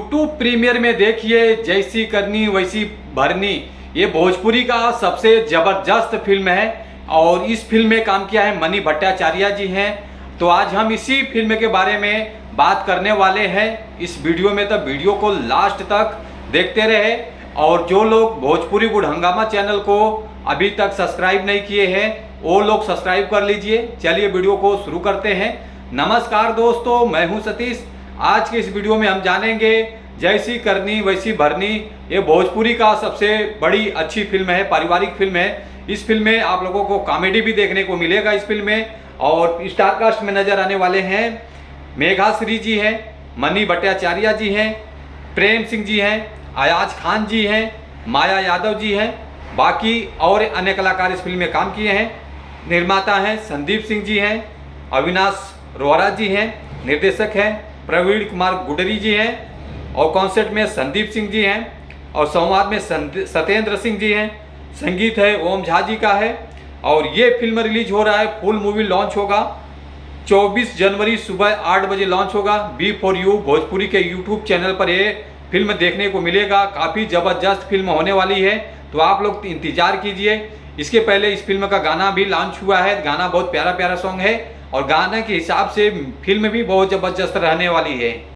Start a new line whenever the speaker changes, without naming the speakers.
YouTube premiere में देखिए जैसी करनी वैसी भरनी। ये भोजपुरी का सबसे जबरदस्त फिल्म है और इस फिल्म में काम किया है मनी भट्टाचार्य जी हैं। तो आज हम इसी फिल्म के बारे में बात करने वाले हैं इस वीडियो में, तो वीडियो को लास्ट तक देखते रहे। और जो लोग भोजपुरी गुड हंगामा चैनल को अभी तक सब्सक्राइब नहीं किए हैं वो लोग सब्सक्राइब कर लीजिए। चलिए वीडियो को शुरू करते हैं। नमस्कार दोस्तों, मैं हूं सतीश। आज के इस वीडियो में हम जानेंगे जैसी करनी वैसी भरनी। ये भोजपुरी का सबसे बड़ी अच्छी फिल्म है, पारिवारिक फिल्म है। इस फिल्म में आप लोगों को कॉमेडी भी देखने को मिलेगा इस फिल्म में। और स्टार कास्ट में नजर आने वाले हैं मेघाश्री जी हैं, मनी भट्टाचार्य जी हैं, प्रेम सिंह जी हैं, अयाज खान जी हैं, माया यादव जी हैं। बाकी और अन्य कलाकार इस फिल्म में काम किए हैं। निर्माता हैं संदीप सिंह जी हैं, अविनाश रोहरा जी हैं, निर्देशक हैं प्रवीण कुमार गुडरी जी हैं, और कॉन्सेप्ट में संदीप सिंह जी हैं, और संवाद में सत्येंद्र सिंह जी हैं। संगीत है ओम झा जी का है। और ये फिल्म रिलीज हो रहा है, फुल मूवी लॉन्च होगा 24 जनवरी सुबह 8 बजे लॉन्च होगा। बी फॉर यू भोजपुरी के यूट्यूब चैनल पर ये फिल्म देखने को मिलेगा। काफ़ी ज़बरदस्त फिल्म होने वाली है, तो आप लोग इंतजार कीजिए। इसके पहले इस फिल्म का गाना भी लॉन्च हुआ है। गाना बहुत प्यारा प्यारा सॉन्ग है और गाने के हिसाब से फिल्म भी बहुत ज़बरदस्त रहने वाली है।